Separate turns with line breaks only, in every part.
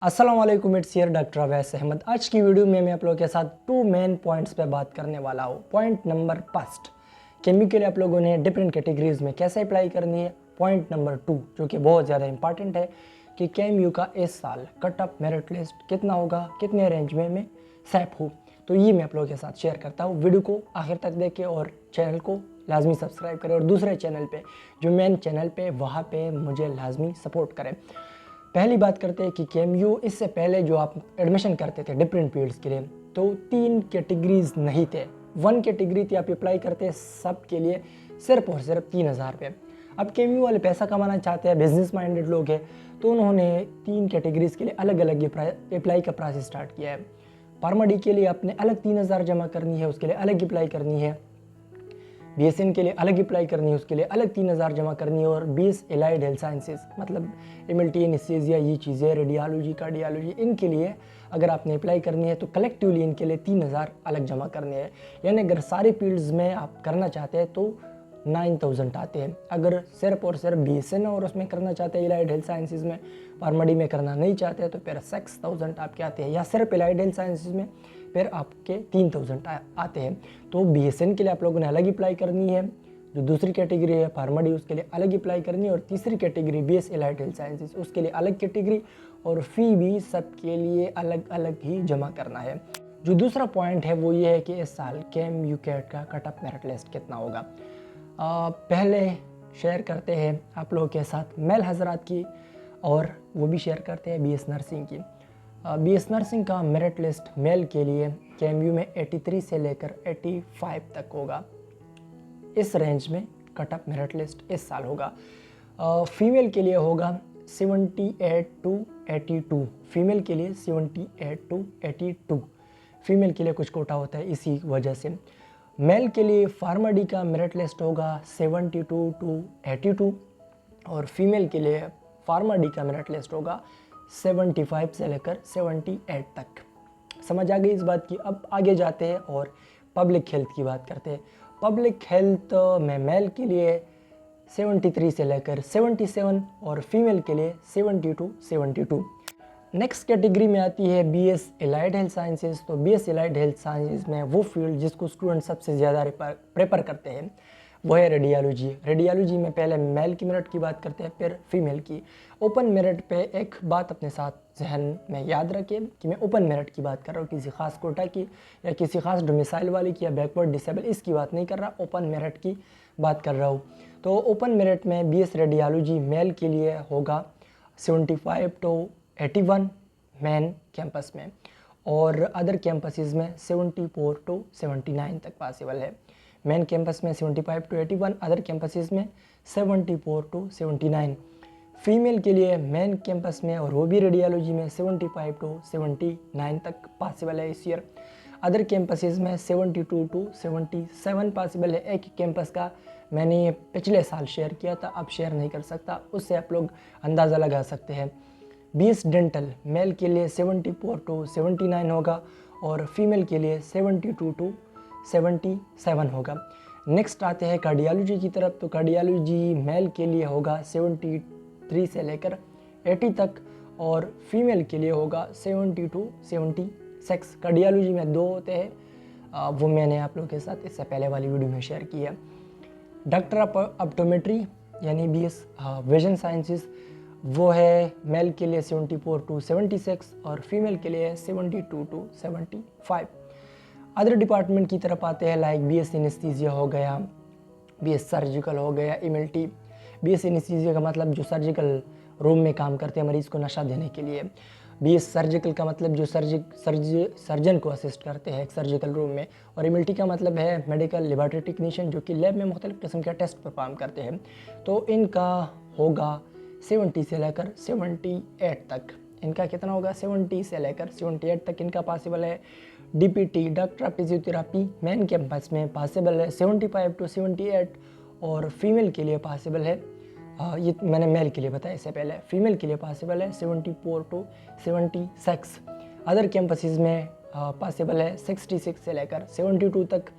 अस्सलाम वालेकुम, it's here doctor Awais Ahmad. आज की वीडियो में मैं आप लोगों के साथ टू मेन पॉइंट्स पे बात करने वाला हूँ। पॉइंट नंबर फर्स्ट, केमी के लिए आप लोगों ने डिफरेंट कैटेगरीज में कैसे अप्लाई करनी है। पॉइंट नंबर टू, जो कि बहुत ज़्यादा इंपॉर्टेंट है, कि केएमयू का इस साल कट ऑफ मेरिट लिस्ट कितना होगा, कितने रेंज में मैं सेप हूँ। तो ये मैं आप लोगों के साथ शेयर करता हूँ। वीडियो को आखिर तक देखें और चैनल को लाजमी सब्सक्राइब करें, और दूसरे चैनल पे जो मेन चैनल पे वहाँ पे मुझे लाजमी सपोर्ट करें। पहली बात करते हैं कि केएमयू इससे पहले जो आप एडमिशन करते थे डिफरेंट फील्ड्स के लिए, तो 3 कैटेगरीज नहीं थे। 1 कैटेगरी थी, आप अप्लाई करते सब के लिए सिर्फ और सिर्फ 3,000 रुपये। अब केएमयू वाले पैसा कमाना चाहते हैं, बिजनेस माइंडेड लोग हैं, तो उन्होंने 3 कैटेगरीज के लिए अलग अलग अप्लाई का प्रोसेस स्टार्ट किया है। फार्मा डी के लिए आपने अलग 3,000 जमा करनी है, उसके लिए अलग अप्लाई करनी है। बीएसएन के लिए अलग अप्लाई करनी है, उसके लिए अलग 3,000 जमा करनी है। और 20 एलाइड हेल्थ साइंसेज मतलब एमएलटी, एनेस्थीसिया, ये चीज़ें, रेडियोलॉजी, कार्डियोलॉजी, इनके लिए अगर आपने अप्लाई करनी है तो कलेक्टिवली इनके लिए 3,000 अलग जमा करने हैं। यानी अगर सारे फील्ड्स में आप करना चाहते हैं तो 9,000 आते हैं। अगर सिर्फ और सिर्फ बीएसएन और उसमें करना चाहते हैं एलाइड हेल्थ साइंसेज में, फार्मा में करना नहीं चाहते हैं, तो फिर 6,000 आपके आते हैं। या सिर्फ एलाइड हेल्थ साइंसेज में फिर आपके 3,000 आते हैं। तो बीएसएन के लिए आप लोगों ने अलग अप्लाई करनी है, जो दूसरी कैटेगरी है फार्मा डी उसके लिए अलग अप्लाई करनी है, और तीसरी category BS allied health sciences उसके लिए अलग कैटेगरी, और फी भी सबके लिए अलग अलग ही जमा करना है। जो दूसरा पॉइंट है वो ये है कि इस साल केएमयू कैट का कट ऑफ मेरिट लिस्ट कितना होगा। पहले शेयर करते हैं आप लोगों के साथ मेल हजरात की, और वो भी शेयर करते हैं बीएस नर्सिंग की। बीएस नर्सिंग का मेरिट लिस्ट मेल के लिए केएमयू में 83 से लेकर 85 तक होगा। इस रेंज में कट ऑफ मेरिट लिस्ट इस साल होगा। फीमेल के लिए होगा 78 टू 82, फीमेल के लिए 78 टू 82। फीमेल के लिए कुछ कोटा होता है इसी वजह से। मेल के लिए फार्मा डी का मेरिट लिस्ट होगा 72 टू 82, और फीमेल के लिए फार्मा डी का मेरिट लिस्ट होगा 75 से लेकर 78 तक। समझ आ गई इस बात की। अब आगे जाते हैं और पब्लिक हेल्थ की बात करते हैं। पब्लिक हेल्थ में मेल के लिए 73 से लेकर 77, और फीमेल के लिए 70 टू 72। नेक्स्ट कैटेगरी में आती है बीएस एलाइड हेल्थ साइंसेज। तो बीएस एलाइड हेल्थ साइंसेज में वो फील्ड जिसको स्टूडेंट सबसे ज़्यादा प्रेफर करते हैं वो है रेडियोलॉजी। रेडियोलॉजी में पहले मेल की मेरिट की बात करते हैं, फिर फीमेल की। ओपन मेरिट पे एक बात अपने साथ जहन में याद रखिए कि मैं ओपन मेरिट की बात कर रहा हूँ, किसी खास कोटा की या किसी खास डोमिसाइल वाले की या बैकवर्ड डिसेबल, इसकी बात नहीं कर रहा, ओपन मेरिट की बात कर रहा हूँ। तो ओपन मेरिट में बीएस रेडियोलॉजी मेल के लिए होगा 75 टू 81 मेन कैंपस में, और अदर कैंपसेस में 74 टू 79 तक पॉसिबल है। मेन कैंपस में 75 टू 81, अदर कैंपसेस में 74 टू 79। फीमेल के लिए मेन कैंपस में और वो भी रेडियोलॉजी में 75 टू 79 तक पॉसिबल है इस ईयर। अदर कैंपसेस में 72 टू 77 पॉसिबल है। एक कैंपस का मैंने ये पिछले साल शेयर किया था, अब शेयर नहीं कर सकता, उससे आप लोग अंदाज़ा लगा सकते हैं। बीएस डेंटल मेल के लिए 74 टू 79 होगा, और फीमेल के लिए 72 टू 77 होगा। नेक्स्ट आते हैं कार्डियोलॉजी की तरफ। तो कार्डियोलॉजी मेल के लिए होगा 73 से लेकर 80 तक, और फीमेल के लिए होगा 70 टू 76। कार्डियोलॉजी में 2 होते हैं, वो मैंने आप लोगों के साथ इससे पहले वाली वीडियो में शेयर किया। डॉक्टर ऑफ ऑप्टोमेट्री यानी बीएस विजन साइंसेस, वो है मेल के लिए 74 टू 76, और फीमेल के लिए 72 टू 75। अदर डिपार्टमेंट की तरफ आते हैं, लाइक बीएस एनेस्थीसिया हो गया, बीएस सर्जिकल हो गया, एमएलटी। बीएस एनेस्थीसिया का मतलब जो सर्जिकल रूम में काम करते हैं मरीज़ को नशा देने के लिए। बीएस सर्जिकल का मतलब जो सर्जन को असिस्ट करते हैं एक सर्जिकल रूम में। और एमएलटी का मतलब है मेडिकल लेबोरेटरी टेक्नीशियन, जो कि लैब में मुख्तलिफ किस्म के टेस्ट परफॉर्म करते हैं। तो इनका होगा 70 से लेकर 78 तक। इनका कितना होगा? 70 से लेकर 78 तक इनका पॉसिबल है। DPT doctor of physiotherapy main campus में पॉसिबल है 75 टू 78, और फीमेल के लिए पॉसिबल है, ये मैंने मेल के लिए बताया इससे पहले, फीमेल के लिए पॉसिबल है 74 टू 76। अदर कैंपसेस में पॉसिबल है 66 से लेकर 72 तक।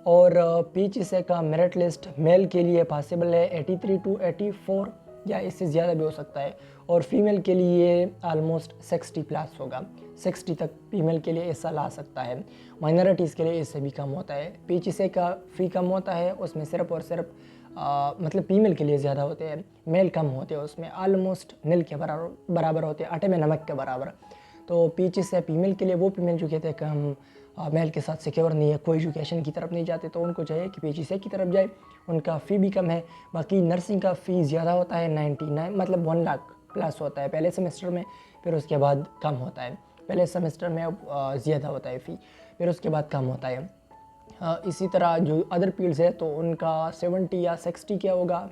और पीएचसी का मेरिट लिस्ट मेल के लिए पॉसिबल है 83 टू 84, या इससे ज़्यादा भी हो सकता है। और फीमेल के लिए ऑलमोस्ट 60 प्लस होगा, 60 तक फीमेल के लिए ऐसा ला सकता है। माइनॉरिटीज़ के लिए इससे भी कम होता है। पीएचईसी का फ़ी कम होता है, उसमें सिर्फ और सिर्फ मतलब फीमेल के लिए ज़्यादा होते हैं, मेल कम होते हैं, उसमें ऑलमोस्ट नील के बराबर होते हैं, आटे में नमक के बराबर। तो पीएचईसी फीमेल के लिए वो फीमेल जो कहते हैं कि हम मेल के साथ सिक्योर नहीं है, कोई एजुकेशन की तरफ नहीं जाते, तो उनको चाहिए कि पीएचईसी की तरफ जाए, उनका फ़ी भी कम है। बाकी नर्सिंग का फ़ी ज़्यादा होता है, 99 मतलब 1 लाख प्लस होता है पहले सेमेस्टर में, फिर उसके बाद कम होता है। पहले सेमेस्टर में अब ज़्यादा होता है फ़ी, फिर उसके बाद कम होता है। इसी तरह जो अदर फील्ड्स है तो उनका 70 या 60 क्या होगा,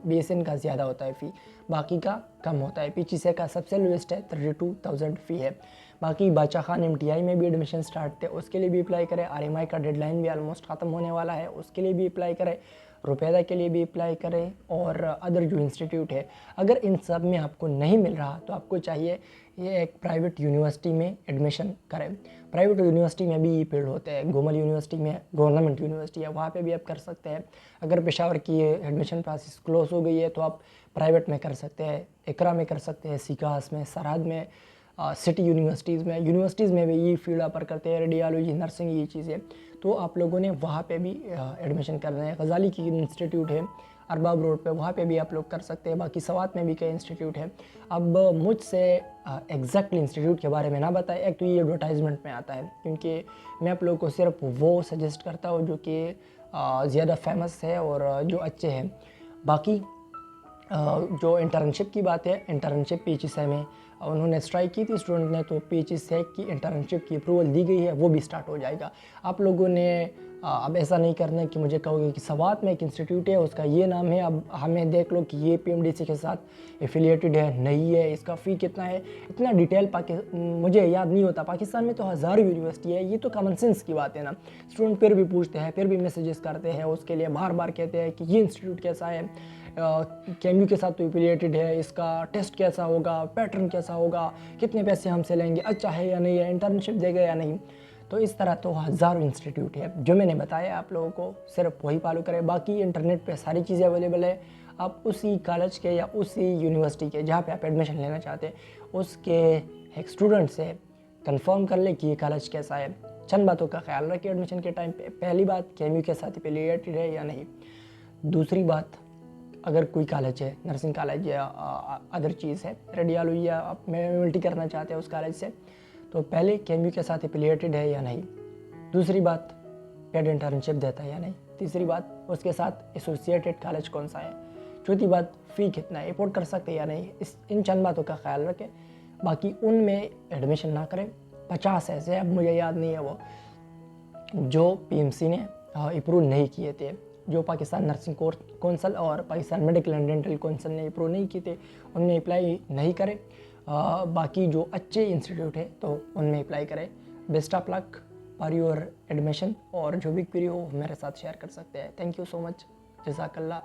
बीएसएन का ज़्यादा होता है फ़ी, बाकी का कम होता है। पीएचईसी का सबसे लोएस्ट है, 32,000 फ़ी है। बाकी बादशाह खान एमटीआई में भी एडमिशन स्टार्ट थे, उसके लिए भी अप्लाई करें। आरएमआई का डेडलाइन भी ऑलमोस्ट ख़त्म होने वाला है, उसके लिए भी अप्लाई करें। रुपैदा के लिए भी अप्लाई करें और अदर जो इंस्टीट्यूट है। अगर इन सब में आपको नहीं मिल रहा तो आपको चाहिए ये एक प्राइवेट यूनिवर्सिटी में एडमिशन करें। प्राइवेट यूनिवर्सिटी में भी ये फील्ड होते हैं। गोमल यूनिवर्सिटी में गवर्नमेंट यूनिवर्सिटी है, वहाँ पे भी आप कर सकते हैं। अगर पेशावर की एडमिशन प्रोसेस क्लोज हो गई है तो आप प्राइवेट में कर सकते हैं, इकरा में कर सकते हैं, सिकास में, सरहद में, सिटी यूनिवर्सिटीज़ में भी ये फील्ड अपर करते हैं, रेडियोलॉजी, नर्सिंग, ये चीज़ें। तो आप लोगों ने वहाँ पे भी एडमिशन करना है। गजाली की इंस्टीट्यूट है अरबाब रोड पे, वहाँ पे भी आप लोग कर सकते हैं। बाकी सवात में भी कई इंस्टीट्यूट है। अब मुझसे एग्जैक्टली इंस्टीट्यूट के बारे में ना बताएं, एक तो ये एडवर्टाइजमेंट में आता है, क्योंकि मैं आप लोगों को सिर्फ वो सजेस्ट करता हूँ जो कि ज़्यादा फेमस है और जो अच्छे हैं। बाकी जो इंटर्नशिप की बात है, इंटर्नशिप पीएचईसी में उन्होंने स्ट्राइक की थी स्टूडेंट ने, तो पीएचईसी की इंटर्नशिप की अप्रूवल दी गई है, वो भी स्टार्ट हो जाएगा। आप लोगों ने अब ऐसा नहीं करना है कि मुझे कहोगे कि सवात में एक इंस्टीट्यूट है, उसका ये नाम है, अब हमें देख लो कि ये पीएमडीसी के साथ एफिलिएटेड है, नहीं है, इसका फ़ी कितना है, इतना डिटेल मुझे याद नहीं होता। पाकिस्तान में तो हज़ारों यूनिवर्सिटी है, ये तो कॉमन सेंस की बात है ना। स्टूडेंट फिर भी पूछते हैं, फिर भी मैसेजेस करते हैं, उसके लिए बार बार कहते हैं कि ये इंस्टीट्यूट कैसा है, केएमयू के साथ तो एफिलिएटेड है, इसका टेस्ट कैसा होगा, पैटर्न कैसा होगा, कितने पैसे हमसे लेंगे, अच्छा है या नहीं है, इंटर्नशिप देगा या नहीं। तो इस तरह तो हज़ारों इंस्टीट्यूट है। जो मैंने बताया आप लोगों को सिर्फ वही फॉलो करें। बाकी इंटरनेट पे सारी चीज़ें अवेलेबल है। आप उसी कॉलेज के या उसी यूनिवर्सिटी के जहाँ पे आप एडमिशन लेना चाहते हैं उसके एक स्टूडेंट से कंफर्म कर ले कि ये कॉलेज कैसा है। चंद बातों का ख्याल रखें एडमिशन के टाइम पे। पहली बात, केएमयू के साथ एफिलिएटेड है या नहीं। दूसरी बात, अगर कोई कॉलेज है, नर्सिंग कॉलेज या अदर चीज़ है, रेडियोलॉजी या आप मेडिकल करना चाहते हैं उस कॉलेज से, तो पहले केएमयू के साथ एफिलिएटेड है या नहीं। दूसरी बात, पेड इंटर्नशिप देता है या नहीं। तीसरी बात, उसके साथ एसोसिएटेड कॉलेज कौन सा है। चौथी बात, फ़ी कितना है, अफोर्ड कर सकते हैं या नहीं। इन चंद बातों का ख्याल रखें। बाकी उनमें एडमिशन ना करें। 50 ऐसे, अब मुझे याद नहीं है वो, जो पीएमसी ने अप्रूव नहीं किए थे, जो पाकिस्तान नर्सिंग कौंसिल और Pakistan medical and dental council ने अप्रूव नहीं किए थे, उनमें अप्लाई नहीं करें। बाकी जो अच्छे इंस्टीट्यूट है तो उनमें अप्लाई करें। Best of luck for your admission, और जो भी क्वेरी हो मेरे साथ शेयर कर सकते हैं। थैंक यू सो मच, जज़ाकल्लाह।